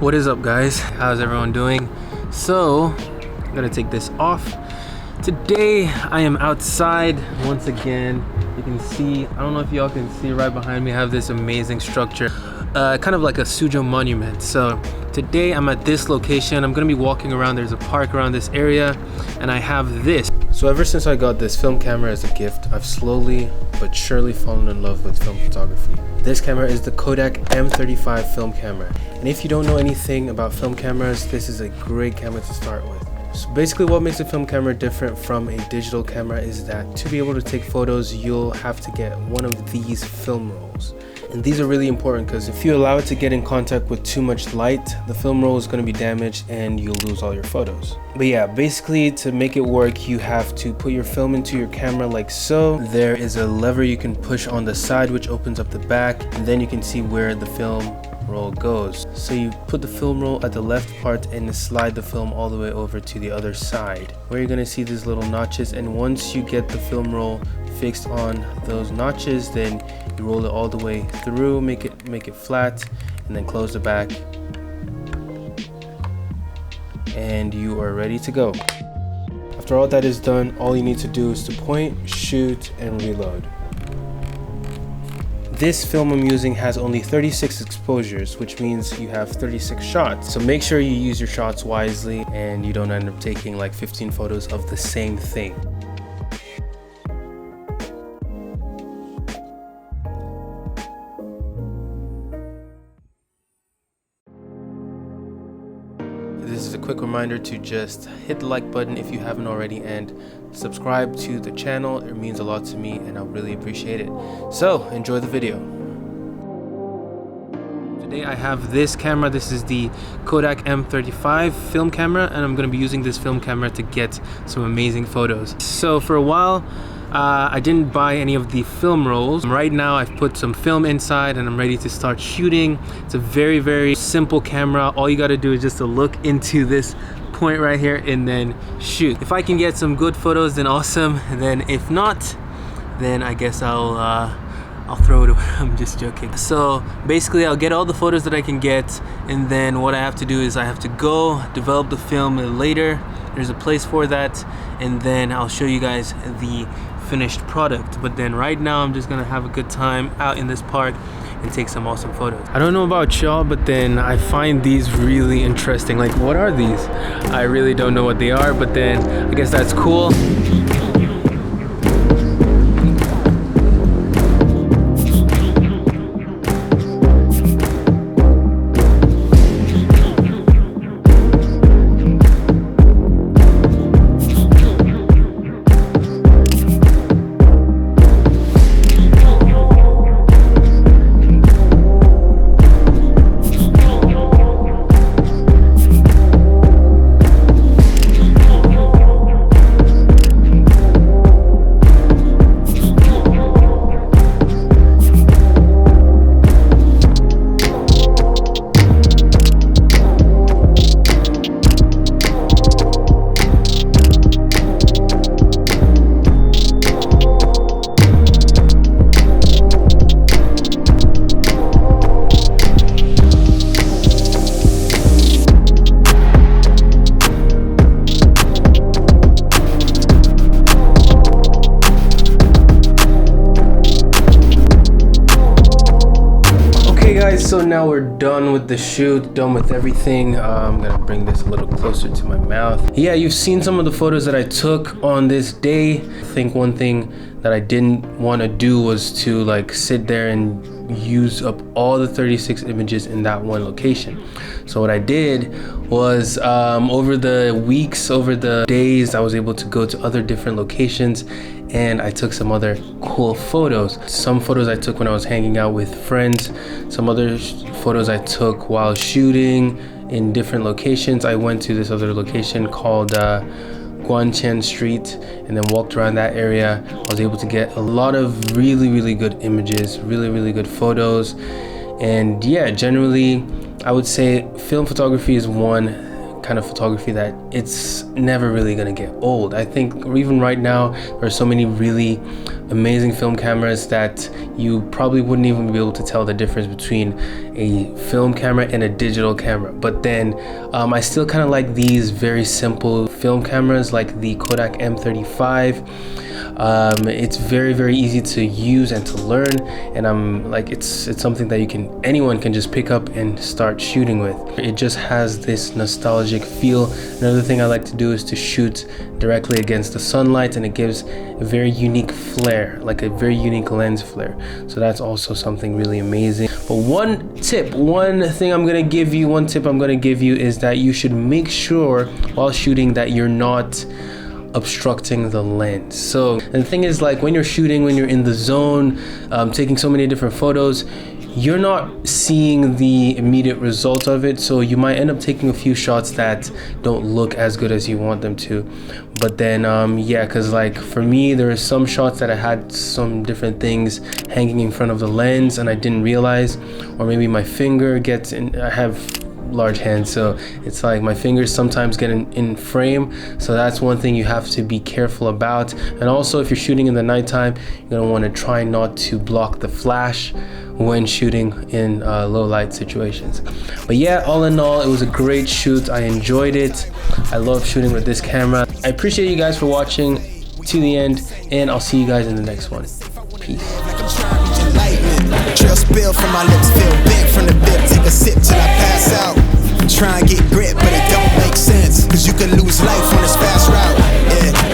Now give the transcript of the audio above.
What is up, guys? How's everyone doing? So I'm gonna take this off. Today I am outside once again. You can see, I don't know if y'all can see right behind me, I have this amazing structure, kind of like a Sujo monument. So today I'm at this location. I'm gonna be walking around. There's a park around this area, and I have this. So ever since I got this film camera as a gift, I've slowly but surely fallen in love with film photography. This camera is the KODAK m35 film camera. And if you don't know anything about film cameras, this is a great camera to start with. So basically what makes a film camera different from a digital camera is that to be able to take photos, you'll have to get one of these film rolls. And these are really important because if you allow it to get in contact with too much light, the film roll is going to be damaged and you'll lose all your photos. But yeah, basically to make it work, you have to put your film into your camera like so. There is a lever you can push on the side which opens up the back, and then you can see where the film roll goes. So you put the film roll at the left part and slide the film all the way over to the other side, where you're going to see these little notches. And once you get the film roll fixed on those notches, then you roll it all the way through, make it flat, and then close the back, and you are ready to go. After all that is done, all you need to do is to point, shoot, and reload. This film I'm using has only 36 exposures, which means you have 36 shots. So make sure you use your shots wisely and you don't end up taking like 15 photos of the same thing. This is a quick reminder to just hit the like button if you haven't already, and subscribe to the channel. It means a lot to me and I really appreciate it. So enjoy the video. Today I have this camera. This is the KODAK m35 film camera, and I'm going to be using this film camera to get some amazing photos. So for a while I didn't buy any of the film rolls. Right now I've put some film inside and I'm ready to start shooting. It's a very simple camera. All you got to do is just to look into this point right here and then shoot. If I can get some good photos, then awesome. And then if not, then I guess I'll throw it away. I'm just joking. So basically I'll get all the photos that I can get, and then what I have to do is I have to go develop the film later. There's a place for that, and then I'll show you guys the finished product. But then right now I'm just gonna have a good time out in this park and take some awesome photos. I don't know about y'all, but then I find these really interesting. Like, what are these? I really don't know what they are, but then I guess that's cool. So now we're done with the shoot, done with everything. I'm gonna bring this a little closer to my mouth. Yeah, you've seen some of the photos that I took on this day. I think one thing that I didn't want to do was to like sit there and use up all the 36 images in that one location. So what I did was over the weeks, over the days, I was able to go to other different locations and I took some other cool photos. Some photos I took when I was hanging out with friends, some other photos I took while shooting in different locations. I went to this other location called Guanchen Street and then walked around that area. I was able to get a lot of really good images, really good photos. And yeah, generally I would say film photography is one kind of photography that it's never really gonna get old. I think even right now there are so many really amazing film cameras that you probably wouldn't even be able to tell the difference between a film camera and a digital camera. But then I still kind of like these very simple film cameras like the KODAK m35. It's very easy to use and to learn, and it's something that anyone can just pick up and start shooting with. It just has this nostalgic feel. Another thing I like to do is to shoot directly against the sunlight, and it gives a very unique flare, like a very unique lens flare. So that's also something really amazing. But one tip I'm gonna give you is that you should make sure while shooting that you're not obstructing the lens. So the thing is, like, when you're shooting, when you're in the zone, taking so many different photos, you're not seeing the immediate result of it, so you might end up taking a few shots that don't look as good as you want them to. But then yeah, because like for me, there are some shots that I had some different things hanging in front of the lens and I didn't realize, or maybe my finger gets in. I have large hands, so it's like my fingers sometimes get in frame, so that's one thing you have to be careful about. And also, if you're shooting in the nighttime, you're gonna want to try not to block the flash when shooting in low light situations. But yeah, all in all, it was a great shoot. I enjoyed it. I love shooting with this camera. I appreciate you guys for watching to the end, and I'll see you guys in the next one. Peace. Trail spill from my lips, feel big from the bib. Take a sip till I pass out. Try and get grip, but it don't make sense, cause you can lose life on this fast route. Yeah.